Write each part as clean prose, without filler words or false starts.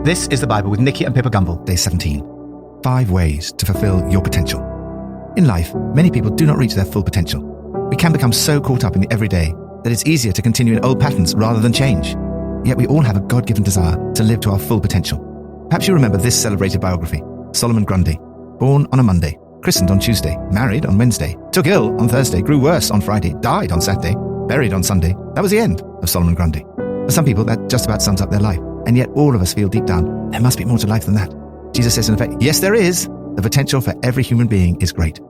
This is the Bible with Nicky and Pippa Gumble, day 17. 5 ways to fulfill your potential. In life, many people do not reach their full potential. We can become so caught up in the everyday that it's easier to continue in old patterns rather than change. Yet we all have a God-given desire to live to our full potential. Perhaps you remember this celebrated biography. Solomon Grundy, born on a Monday, christened on Tuesday, married on Wednesday, took ill on Thursday, grew worse on Friday, died on Saturday, buried on Sunday. That was the end of Solomon Grundy. For some people, that just about sums up their life. And yet all of us feel deep down, there must be more to life than that. Jesus says in effect, yes, there is. The potential for every human being is great.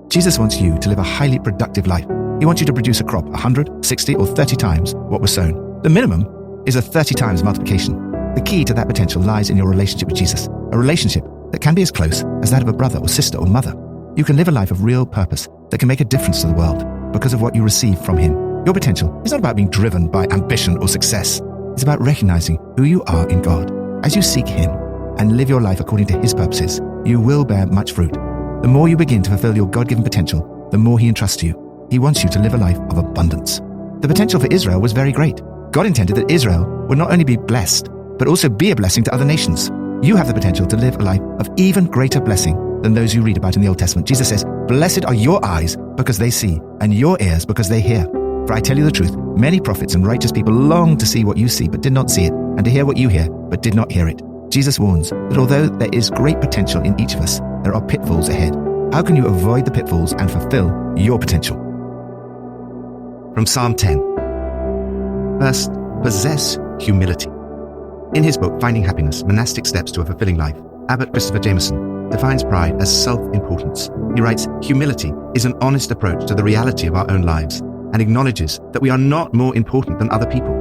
Jesus wants you to live a highly productive life. He wants you to produce a crop 100, 60, or 30 times what was sown. The minimum is a 30 times multiplication. The key to that potential lies in your relationship with Jesus, a relationship that can be as close as that of a brother or sister or mother. You can live a life of real purpose that can make a difference to the world because of what you receive from Him. Your potential is not about being driven by ambition or success. It's about recognizing who you are in God. As you seek Him and live your life according to His purposes, you will bear much fruit. The more you begin to fulfill your God-given potential, the more He entrusts you. He wants you to live a life of abundance. The potential for Israel was very great. God intended that Israel would not only be blessed, but also be a blessing to other nations. You have the potential to live a life of even greater blessing than those you read about in the Old Testament. Jesus says, "Blessed are your eyes because they see, and your ears because they hear. For I tell you the truth, many prophets and righteous people long to see what you see, but did not see it, and to hear what you hear, but did not hear it." Jesus warns that although there is great potential in each of us, there are pitfalls ahead. How can you avoid the pitfalls and fulfill your potential? From Psalm 10. First, possess humility. In his book, Finding Happiness, Monastic Steps to a Fulfilling Life, Abbot Christopher Jameson defines pride as self-importance. He writes, humility is an honest approach to the reality of our own lives and acknowledges that we are not more important than other people.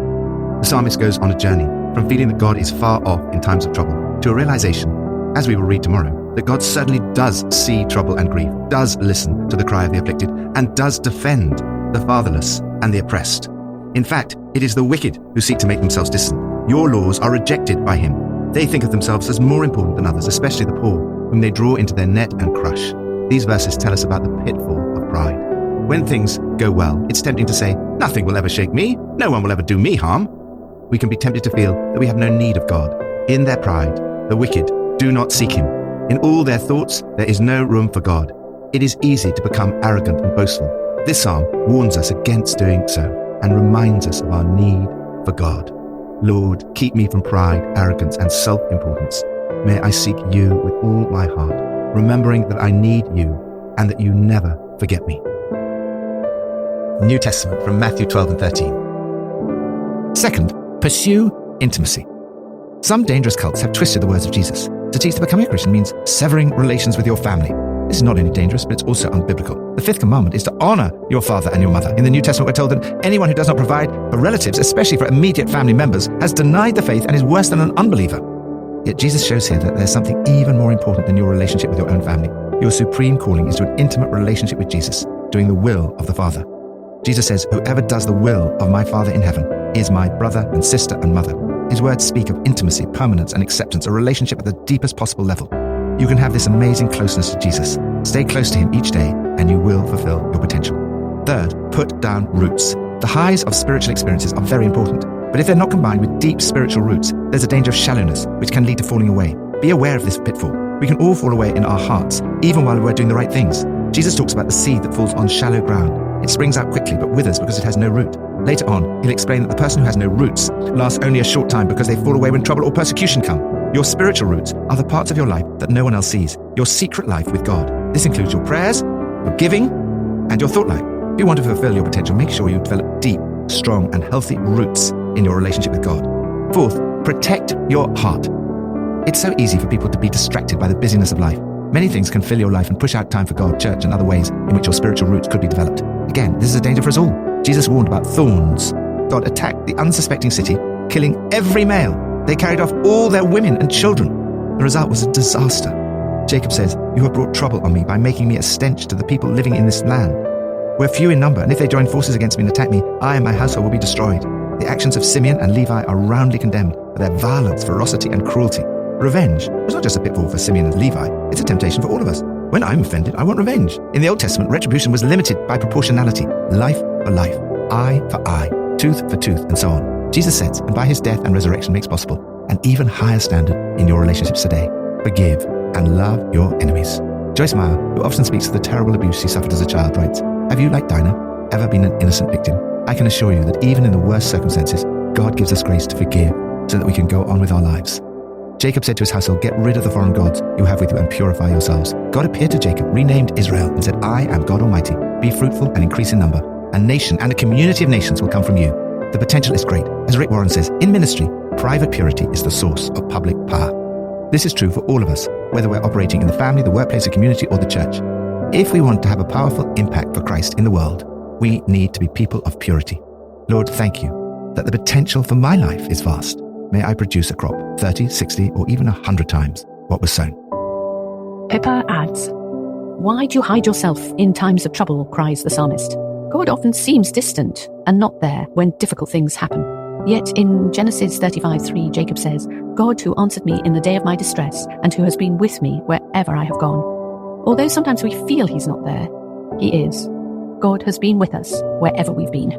The psalmist goes on a journey from feeling that God is far off in times of trouble to a realization, as we will read tomorrow, that God certainly does see trouble and grief, does listen to the cry of the afflicted, and does defend the fatherless and the oppressed. In fact, it is the wicked who seek to make themselves distant. Your laws are rejected by Him. They think of themselves as more important than others, especially the poor, whom they draw into their net and crush. These verses tell us about the pitfall of pride. When things go well, it's tempting to say, nothing will ever shake me, no one will ever do me harm. We can be tempted to feel that we have no need of God. In their pride, the wicked do not seek Him. In all their thoughts, there is no room for God. It is easy to become arrogant and boastful. This psalm warns us against doing so and reminds us of our need for God. Lord, keep me from pride, arrogance, and self-importance. May I seek You with all my heart, remembering that I need You and that You never forget me. New Testament from Matthew 12 and 13. Second, pursue intimacy. Some dangerous cults have twisted the words of Jesus. To teach that becoming a Christian means severing relations with your family. This is not only dangerous, but it's also unbiblical. The 5th commandment is to honor your father and your mother. In the New Testament, we're told that anyone who does not provide for relatives, especially for immediate family members, has denied the faith and is worse than an unbeliever. Yet Jesus shows here that there's something even more important than your relationship with your own family. Your supreme calling is to an intimate relationship with Jesus, doing the will of the Father. Jesus says, "Whoever does the will of my Father in heaven is my brother and sister and mother." His words speak of intimacy, permanence, and acceptance, a relationship at the deepest possible level. You can have this amazing closeness to Jesus. Stay close to Him each day, and you will fulfill your potential. Third, put down roots. The highs of spiritual experiences are very important, but if they're not combined with deep spiritual roots, there's a danger of shallowness, which can lead to falling away. Be aware of this pitfall. We can all fall away in our hearts, even while we're doing the right things. Jesus talks about the seed that falls on shallow ground. It springs out quickly, but withers because it has no root. Later on, he'll explain that the person who has no roots lasts only a short time because they fall away when trouble or persecution come. Your spiritual roots are the parts of your life that no one else sees, your secret life with God. This includes your prayers, your giving, and your thought life. If you want to fulfill your potential, make sure you develop deep, strong, and healthy roots in your relationship with God. Fourth, protect your heart. It's so easy for people to be distracted by the busyness of life. Many things can fill your life and push out time for God, church, and other ways in which your spiritual roots could be developed. Again, this is a danger for us all. Jesus warned about thorns. God attacked the unsuspecting city, killing every male. They carried off all their women and children. The result was a disaster. Jacob says, "You have brought trouble on me by making me a stench to the people living in this land. We're few in number, and if they join forces against me and attack me, I and my household will be destroyed." The actions of Simeon and Levi are roundly condemned for their violence, ferocity, and cruelty. Revenge was not just a pitfall for Simeon and Levi, it's a temptation for all of us. When I'm offended, I want revenge. In the Old Testament, retribution was limited by proportionality. Life for life, eye for eye, tooth for tooth, and so on. Jesus says, and by His death and resurrection makes possible, an even higher standard in your relationships today. Forgive and love your enemies. Joyce Meyer, who often speaks of the terrible abuse she suffered as a child, writes, "Have you, like Dinah, ever been an innocent victim? I can assure you that even in the worst circumstances, God gives us grace to forgive so that we can go on with our lives." Jacob said to his household, "Get rid of the foreign gods you have with you and purify yourselves." God appeared to Jacob, renamed Israel, and said, "I am God Almighty. Be fruitful and increase in number. A nation and a community of nations will come from you." The potential is great. As Rick Warren says, in ministry, private purity is the source of public power. This is true for all of us, whether we're operating in the family, the workplace, the community, or the church. If we want to have a powerful impact for Christ in the world, we need to be people of purity. Lord, thank you that the potential for my life is vast. May I produce a crop 30, 60, or even 100 times what was sown. Pippa adds, "Why do you hide yourself in times of trouble?" cries the psalmist. God often seems distant and not there when difficult things happen. Yet in Genesis 35:3, Jacob says, "God who answered me in the day of my distress and who has been with me wherever I have gone." Although sometimes we feel he's not there, he is. God has been with us wherever we've been.